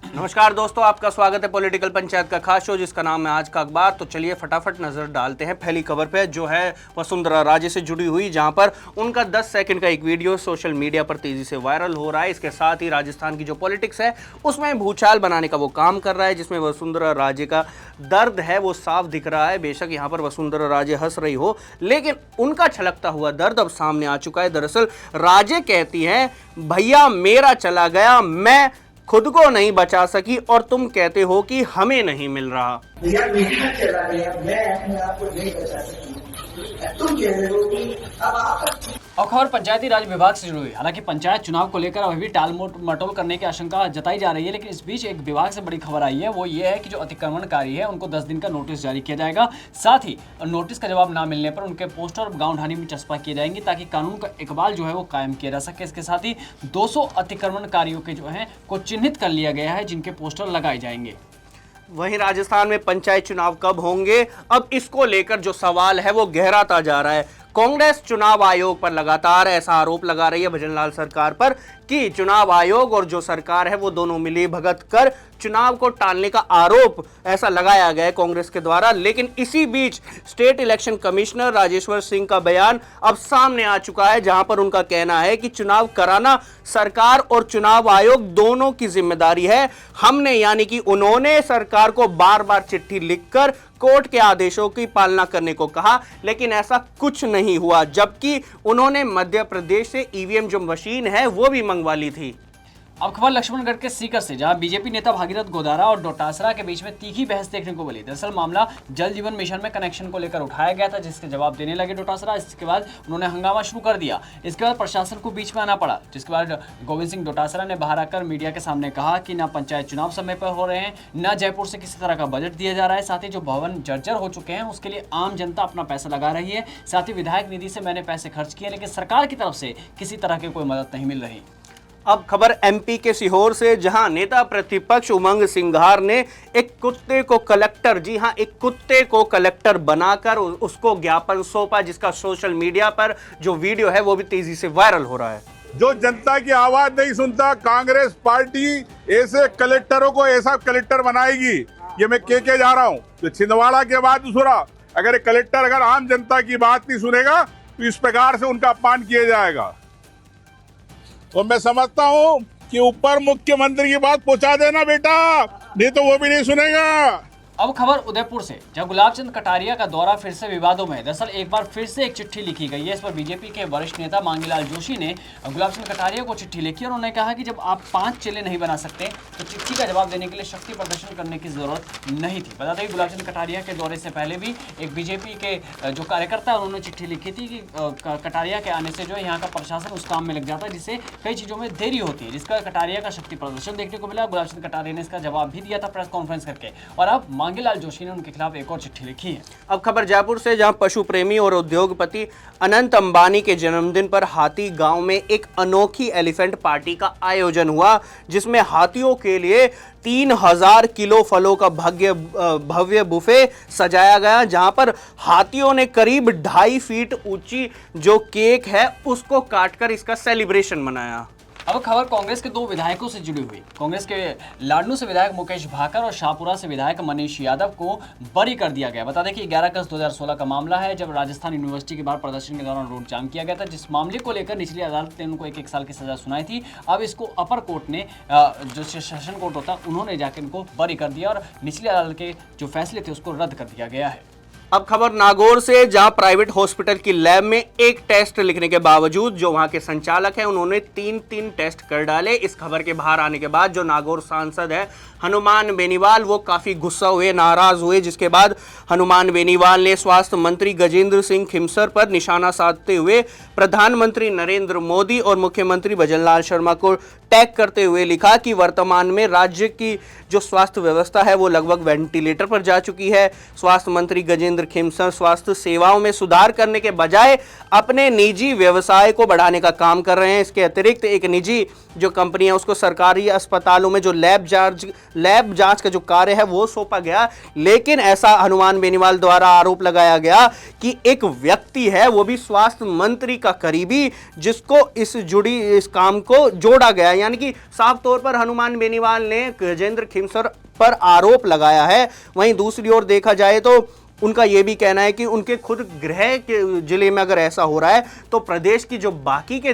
नमस्कार दोस्तों, आपका स्वागत है पॉलिटिकल पंचायत का खास शो जिसका नाम है आज का अखबार। तो चलिए फटाफट नजर डालते हैं पहली खबर पे, जो है वसुंधरा राजे से जुड़ी हुई, जहां पर उनका 10 सेकंड का एक वीडियो सोशल मीडिया पर तेजी से वायरल हो रहा है। इसके साथ ही राजस्थान की जो पॉलिटिक्स है उसमें भूचाल बनाने का वो काम कर रहा है, जिसमें वसुंधरा राजे का दर्द है वो साफ दिख रहा है। बेशक यहाँ पर वसुंधरा राजे हंस रही हो, लेकिन उनका छलकता हुआ दर्द अब सामने आ चुका है। दरअसल राजे कहती हैं, भैया मेरा चला गया, मैं खुद को नहीं बचा सकी और तुम कहते हो कि हमें नहीं मिल रहा। भैया मेरा चला गया, मैं अपने आप को नहीं बचा सकी, तुम कह रहे हो कि अब आप। और खबर पंचायती राज विभाग से जुड़ी हुई। हालांकि पंचायत चुनाव को लेकर अभी भी टाल मटोल करने की आशंका जताई जा रही है, लेकिन इस बीच एक विभाग से बड़ी खबर आई है। वो ये है कि जो अतिक्रमणकारी है उनको 10 दिन का नोटिस जारी किया जाएगा। साथ ही नोटिस का जवाब ना मिलने पर उनके पोस्टर गांव ढाणी में चस्पा किए जाएंगे, ताकि कानून का इकबाल जो है वो कायम किया जा सके। इसके साथ ही 200 अतिक्रमणकारियों के जो है को चिन्हित कर लिया गया है, जिनके पोस्टर लगाए जाएंगे। वहीं राजस्थान में पंचायत चुनाव कब होंगे, अब इसको लेकर जो सवाल है वो गहराता जा रहा है। कांग्रेस चुनाव आयोग पर लगातार ऐसा आरोप लगा रही है भजनलाल सरकार पर कि चुनाव आयोग और जो सरकार है वो दोनों मिली भगत कर चुनाव को टालने का आरोप ऐसा लगाया गया है कांग्रेस के द्वारा। लेकिन इसी बीच state election commissioner Rajeshwar Singh का बयान अब सामने आ चुका है, जहां पर उनका कहना है कि चुनाव कराना सरकार और चुनाव आयोग दोनों की जिम्मेदारी है। हमने यानी कि उन्होंने सरकार को बार बार चिट्ठी लिखकर कोर्ट के आदेशों की पालना करने को कहा, लेकिन ऐसा कुछ नहीं हुआ, जबकि उन्होंने मध्य प्रदेश से ईवीएम जो मशीन है वो भी मंगवा ली थी। अब खबर लक्ष्मणगढ़ के सीकर से, जहां बीजेपी नेता भागीरथ गोदारा और डोटासरा के बीच में तीखी बहस देखने को मिली। दरअसल मामला जल जीवन मिशन में कनेक्शन को लेकर उठाया गया था, जिसके जवाब देने लगे डोटासरा। इसके बाद उन्होंने हंगामा शुरू कर दिया। इसके बाद प्रशासन को बीच में आना पड़ा, जिसके बाद गोविंद सिंह डोटासरा ने बाहर आकर मीडिया के सामने कहा कि ना पंचायत चुनाव समय पर हो रहे हैं, ना जयपुर से किसी तरह का बजट दिया जा रहा है। साथ ही जो भवन जर्जर हो चुके हैं उसके लिए आम जनता अपना पैसा लगा रही है। साथ ही विधायक निधि से मैंने पैसे खर्च किए, लेकिन सरकार की तरफ से किसी तरह की कोई मदद नहीं मिल रही। अब खबर एमपी के सीहोर से, जहां नेता प्रतिपक्ष उमंग सिंघार ने एक कुत्ते को कलेक्टर, जी हां, एक कुत्ते को कलेक्टर बनाकर उसको ज्ञापन सौंपा, जिसका सोशल मीडिया पर जो वीडियो है वो भी तेजी से वायरल हो रहा है। जो जनता की आवाज नहीं सुनता, कांग्रेस पार्टी ऐसे कलेक्टरों को ऐसा कलेक्टर बनाएगी। ये मैं के जा रहा हूं, तो छिंदवाड़ा के बाद दूसरा, अगर कलेक्टर अगर आम जनता की बात नहीं सुनेगा तो इस प्रकार से उनका अपमान किया जाएगा। तो मैं समझता हूं कि ऊपर मुख्यमंत्री की बात पहुंचा देना बेटा, नहीं तो वो भी नहीं सुनेगा। अब खबर उदयपुर से, जहां गुलाबचंद कटारिया का दौरा फिर से विवादों में है। दरअसल एक बार फिर से एक चिट्ठी लिखी गई है। इस पर बीजेपी के वरिष्ठ नेता मांगीलाल जोशी ने गुलाबचंद कटारिया को चिट्ठी लिखी और उन्होंने कहा कि जब आप 5 चेले नहीं बना सकते तो चिट्ठी का जवाब देने के लिए शक्ति प्रदर्शन करने की जरूरत नहीं थी। बता दें कि गुलाबचंद कटारिया के दौरे से पहले भी एक बीजेपी के जो कार्यकर्ता उन्होंने चिट्ठी लिखी थी कि कटारिया के आने से जो है यहाँ का प्रशासन उस काम में लग जाता है, जिससे कई चीजों में देरी होती है, जिसका कटारिया का शक्ति प्रदर्शन देखने को मिला। गुलाबचंद कटारिया ने इसका जवाब भी दिया था प्रेस कॉन्फ्रेंस करके, और अब मांगीलाल जोशी ने उनके खिलाफ एक और चिट्ठी लिखी है। अब खबर जयपुर से, जहां पशु प्रेमी और उद्योगपति अनंत अंबानी के जन्मदिन पर हाथी गांव में एक अनोखी एलिफेंट पार्टी का आयोजन हुआ, जिसमें हाथियों के लिए 3000 किलो फलों का भव्य बुफे सजाया गया, जहां पर हाथियों ने करीब 2.5 फीट ऊंची जो केक है उसको काटकर इसका सेलिब्रेशन मनाया। अब खबर कांग्रेस के 2 विधायकों से जुड़ी हुई। कांग्रेस के लाडनू से विधायक मुकेश भाकर और शाहपुरा से विधायक मनीष यादव को बरी कर दिया गया। बता दें कि 11 अगस्त 2016 का मामला है, जब राजस्थान यूनिवर्सिटी के बाहर प्रदर्शन के दौरान रोड जाम किया गया था, जिस मामले को लेकर निचली अदालत ने उनको 1 साल की सजा सुनाई थी। अब इसको अपर कोर्ट ने, जो सेशन कोर्ट होता, उन्होंने जाकर इनको बरी कर दिया और निचली अदालत के जो फैसले थे उसको रद्द कर दिया गया है। अब खबर नागौर से, जहां प्राइवेट हॉस्पिटल की लैब में एक टेस्ट लिखने के बावजूद जो वहां के संचालक हैं उन्होंने 3 टेस्ट कर डाले। इस खबर के बाहर आने के बाद जो नागौर सांसद है हनुमान बेनीवाल, वो काफी गुस्सा हुए, नाराज हुए, जिसके बाद हनुमान बेनीवाल ने स्वास्थ्य मंत्री गजेंद्र सिंह खिमसर पर निशाना साधते हुए प्रधानमंत्री नरेंद्र मोदी और मुख्यमंत्री भजनलाल शर्मा को टैग करते हुए लिखा कि वर्तमान में राज्य की जो स्वास्थ्य व्यवस्था है वो लगभग वेंटिलेटर पर जा चुकी है। स्वास्थ्य मंत्री गजेंद्र गजेंद्र खीमसर स्वास्थ्य सेवाओं में सुधार करने के बजाय अपने निजी व्यवसाय को बढ़ाने का काम कर रहे हैं। इसके अतिरिक्त एक निजी जो कंपनी है उसको सरकारी अस्पतालों में जो लैब जांच का जो कार्य है वो सौंपा गया। लेकिन ऐसा हनुमान बेनीवाल द्वारा आरोप लगाया गया कि एक व्यक्ति है, वो भी स्वास्थ्य मंत्री का करीबी, जिसको इस काम को जोड़ा गया। यानी कि साफ तौर पर हनुमान बेनीवाल ने गजेंद्र खीमसर पर आरोप लगाया है। वहीं दूसरी ओर देखा जाए तो उनका यह भी कहना है कि उनके खुद गृह के जिले में अगर ऐसा हो रहा है तो प्रदेश की जो बाकी के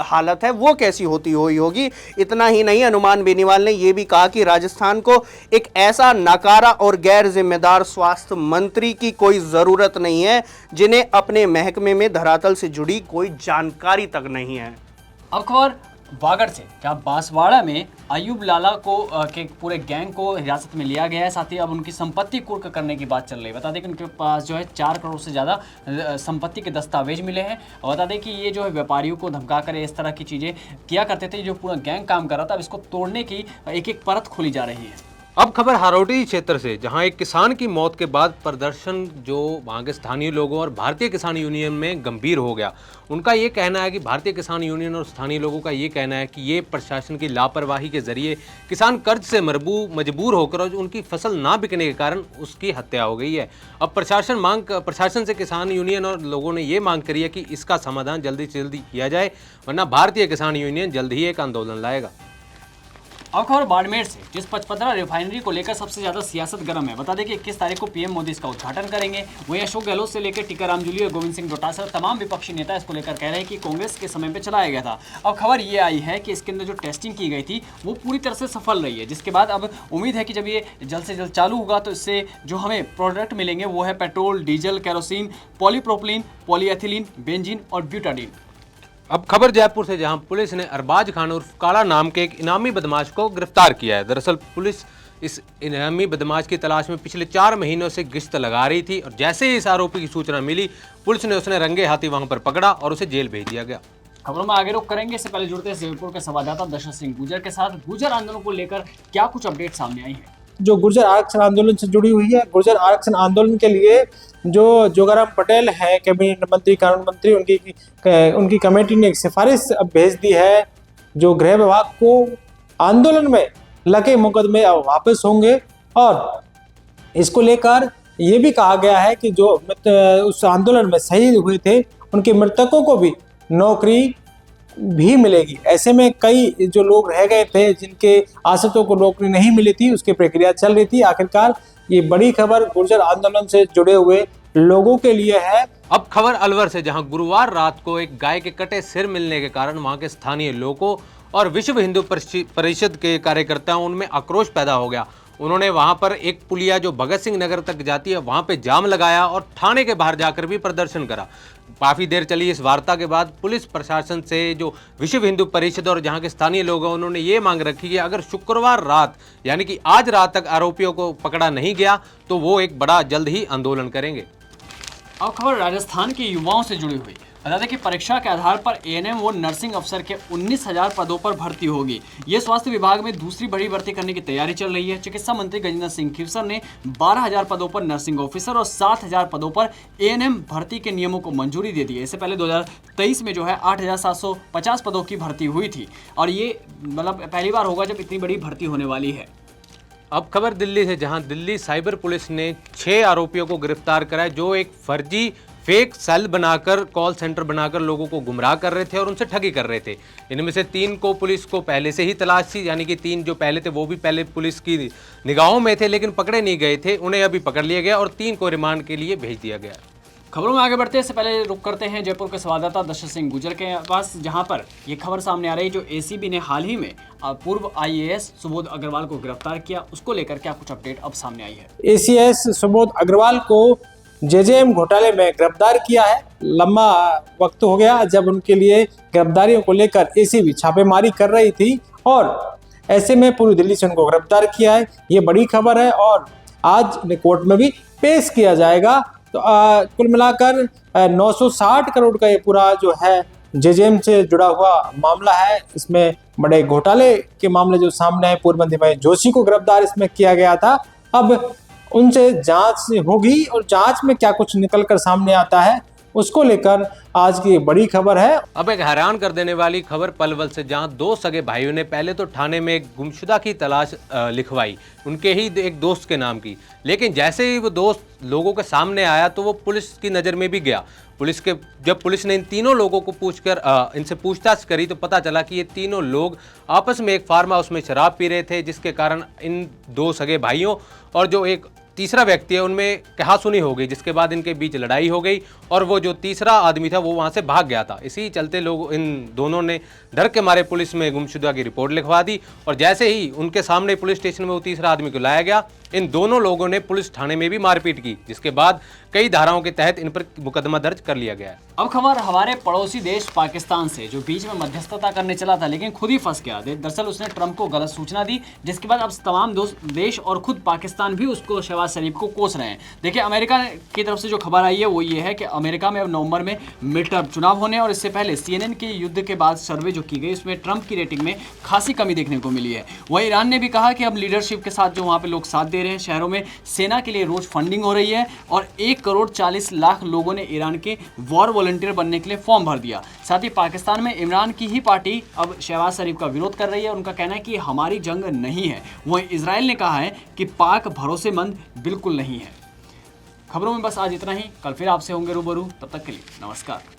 हालत है वो कैसी होगी। इतना ही नहीं, हनुमान बेनीवाल ने यह भी कहा कि राजस्थान को एक ऐसा नकारा और गैर जिम्मेदार स्वास्थ्य मंत्री की कोई जरूरत नहीं है जिन्हें अपने महकमे में धरातल से जुड़ी कोई जानकारी तक नहीं है। अब खबर वागड़ से, जहाँ बांसवाड़ा में अयूब लाला को के पूरे गैंग को हिरासत में लिया गया है। साथ ही अब उनकी संपत्ति कुर्क करने की बात चल रही है। बता दें कि उनके पास जो है 4 करोड़ से ज़्यादा संपत्ति के दस्तावेज मिले हैं। और बता दें कि ये जो है व्यापारियों को धमका कर इस तरह की चीज़ें किया करते थे। जो पूरा गैंग काम कर रहा था, अब इसको तोड़ने की एक एक परत खोली जा रही है। अब खबर हारोटी क्षेत्र से, जहां एक किसान की मौत के बाद प्रदर्शन जो वहां के स्थानीय लोगों और भारतीय किसान यूनियन में गंभीर हो गया। उनका ये कहना है कि भारतीय किसान यूनियन और स्थानीय लोगों का ये कहना है कि ये प्रशासन की लापरवाही के जरिए किसान कर्ज से मजबूर होकर और उनकी फसल ना बिकने के कारण उसकी हत्या हो गई है। अब प्रशासन से किसान यूनियन और लोगों ने ये मांग करी है कि इसका समाधान जल्दी से जल्दी किया जाए, वरना भारतीय किसान यूनियन जल्द ही एक आंदोलन लाएगा। अब खबर बाड़मेर से, जिस पचपदरा रिफाइनरी को लेकर सबसे ज्यादा सियासत गर्म है। बता दें कि 21 तारीख को पीएम मोदी इसका उद्घाटन करेंगे। वहीं अशोक गहलोत से लेकर टीकाराम जूली और गोविंद सिंह डोटासरा तमाम विपक्षी नेता इसको लेकर कह रहे हैं कि कांग्रेस के समय पे चलाया गया था। अब खबर ये आई है कि इसके अंदर जो टेस्टिंग की गई थी वो पूरी तरह से सफल रही है, जिसके बाद अब उम्मीद है कि जब ये जल्द से जल्द चालू होगा तो इससे जो हमें प्रोडक्ट मिलेंगे वो है petrol, diesel, kerosene, polypropylene, polyethylene, benzene और ब्यूटाडीन। अब खबर जयपुर से, जहां पुलिस ने अरबाज खान उर्फ काला नाम के एक इनामी बदमाश को गिरफ्तार किया है। दरअसल पुलिस इस इनामी बदमाश की तलाश में पिछले 4 महीनों से गश्त लगा रही थी और जैसे ही इस आरोपी की सूचना मिली, पुलिस ने उसने रंगे हाथी वहां पर पकड़ा और उसे जेल भेज दिया गया। खबरों में आगे रुक करेंगे, इससे पहले जुड़ते हैं जयपुर के संवाददाता दशरथ सिंह गुर्जर के साथ। गुर्जर आंदोलन को लेकर क्या कुछ अपडेट सामने आई है? जो गुर्जर आरक्षण आंदोलन से जुड़ी हुई है, गुर्जर आरक्षण आंदोलन के लिए जो जोगाराम पटेल है कैबिनेट मंत्री, कानून मंत्री, उनकी कमेटी ने एक सिफारिश अब भेज दी है जो गृह विभाग को आंदोलन में लगे मुकदमे अब वापस होंगे। और इसको लेकर ये भी कहा गया है कि जो उस आंदोलन में शहीद हुए थे उनके मृतकों को भी नौकरी भी मिलेगी। ऐसे में कई जो लोग रह गए थे जिनके आश्रितों को नौकरी नहीं मिली थी, उसकी प्रक्रिया चल रही थी। आखिरकार ये बड़ी खबर गुर्जर आंदोलन से जुड़े हुए लोगों के लिए है। अब खबर अलवर से, जहां गुरुवार रात को एक गाय के कटे सिर मिलने के कारण वहां के स्थानीय लोगों और विश्व हिंदू परिषद के कार्यकर्ताओं उनमें आक्रोश पैदा हो गया। उन्होंने वहां पर एक पुलिया जो भगत सिंह नगर तक जाती है वहां पे जाम लगाया और थाने के बाहर जाकर भी प्रदर्शन करा। काफ़ी देर चली इस वार्ता के बाद पुलिस प्रशासन से जो विश्व हिंदू परिषद और जहां के स्थानीय लोग हैं उन्होंने ये मांग रखी कि अगर शुक्रवार रात यानी कि आज रात तक आरोपियों को पकड़ा नहीं गया तो वो एक बड़ा जल्द ही आंदोलन करेंगे। अब खबर राजस्थान के युवाओं से जुड़ी हुई। बता दें कि परीक्षा के आधार पर एएनएम व नर्सिंग अफसर के 19,000 पदों पर भर्ती होगी। ये स्वास्थ्य विभाग में दूसरी बड़ी भर्ती करने की तैयारी चल रही है। चिकित्सा मंत्री गजेंद्र सिंह खीवसर ने 12,000 पदों पर नर्सिंग ऑफिसर और 7,000 पदों पर एएनएम भर्ती के नियमों को मंजूरी दे दी है। इससे पहले 2023 में जो है 8,750 पदों की भर्ती हुई थी और ये मतलब पहली बार होगा जब इतनी बड़ी भर्ती होने वाली है। अब खबर दिल्ली से, जहां दिल्ली साइबर पुलिस ने 6 आरोपियों को गिरफ्तार करा है जो एक फर्जी फेक सेल बनाकर कॉल सेंटर बनाकर लोगों को गुमराह कर रहे थे और उनसे ठगी कर रहे थे। इनमें से 3 को पुलिस को पहले से ही तलाश थी, यानी कि 3 जो पहले थे वो भी पहले पुलिस की निगाहों में थे लेकिन पकड़े नहीं गए थे, उन्हें अभी पकड़ लिया गया और 3 को रिमांड के लिए भेज दिया गया। खबरों में आगे बढ़ते हैं, इससे पहले रुक करते हैं जयपुर के संवाददाता दशरथ सिंह गुर्जर के पास, जहां पर ये खबर सामने आ रही है जो एसीबी ने हाल ही में पूर्व आईएएस सुबोध अग्रवाल को गिरफ्तार किया, उसको लेकर क्या कुछ अपडेट अब सामने आई है। एसीएस सुबोध अग्रवाल को जेजेएम घोटाले में गिरफ्तार किया है। लंबा वक्त हो गया जब उनके लिए गिरफ्तारियों को लेकर एसीबी छापेमारी कर रही थी और ऐसे में पूरी दिल्ली से उनको गिरफ्तार किया है। ये बड़ी खबर है और आज कोर्ट में भी पेश किया जाएगा। तो कुल मिलाकर 960 करोड़ का ये पूरा जो है जेजेएम से जुड़ा हुआ मामला है। इसमें बड़े घोटाले के मामले जो सामने है, पूर्व मंत्री महेश जोशी को गिरफ्तार इसमें किया गया था। अब उनसे जांच होगी और जांच में क्या कुछ निकल कर सामने आता है उसको लेकर आज की बड़ी खबर है। अब एक हैरान कर देने वाली खबर पलवल से, जहां दो सगे भाइयों ने पहले तो थाने में एक गुमशुदा की तलाश लिखवाई, उनके ही एक दोस्त के नाम की, लेकिन जैसे ही वो दोस्त लोगों के सामने आया तो वो पुलिस की नज़र में भी गया। जब पुलिस ने इन तीनों लोगों को इनसे पूछताछ करी तो पता चला कि ये तीनों लोग आपस में एक फार्म हाउस में शराब पी रहे थे, जिसके कारण इन दो सगे भाइयों और जो एक तीसरा व्यक्ति है उनमें कहासुनी हो गई, जिसके बाद इनके बीच लड़ाई हो गई और वो जो तीसरा आदमी था वो वहां से भाग गया था। इसी चलते लोग इन दोनों ने डर के मारे पुलिस में गुमशुदा की रिपोर्ट लिखवा दी और जैसे ही उनके सामने पुलिस स्टेशन में वो तीसरा आदमी को लाया गया, इन दोनों लोगों ने पुलिस थाने में भी मारपीट की, जिसके बाद कई धाराओं के तहत इन पर मुकदमा दर्ज कर लिया गया है। अब खबर हमारे पड़ोसी देश पाकिस्तान से, जो बीच में मध्यस्थता करने चला था लेकिन खुद ही फंस गया। दरअसल उसने ट्रंप को गलत सूचना दी, जिसके बाद अब तमाम देश और खुद पाकिस्तान भी उसको शहबाज शरीफ को कोस रहे हैं। देखिए, अमेरिका की तरफ से जो खबर आई है वो ये है कि अमेरिका में अब नवंबर में मिड टर्म चुनाव होने और इससे पहले CNN के युद्ध के बाद सर्वे जो की गई उसमें ट्रंप की रेटिंग में खासी कमी देखने को मिली है। वहीं ईरान ने भी कहा कि अब लीडरशिप के साथ जो वहाँ पे लोग साथ दे रहे हैं, शहरों में सेना के लिए रोज फंडिंग हो रही है और 1,40,00,000 लोगों ने ईरान के वॉर वॉलंटियर बनने के लिए फॉर्म भर दिया। साथ ही पाकिस्तान में इमरान की ही पार्टी अब शहबाज शरीफ का विरोध कर रही है। उनका कहना है कि हमारी जंग नहीं है। वहीं इजराइल ने कहा है कि पाक भरोसेमंद बिल्कुल नहीं है। खबरों में बस आज इतना ही, कल फिर आपसे होंगे रूबरू, तब तक के लिए नमस्कार।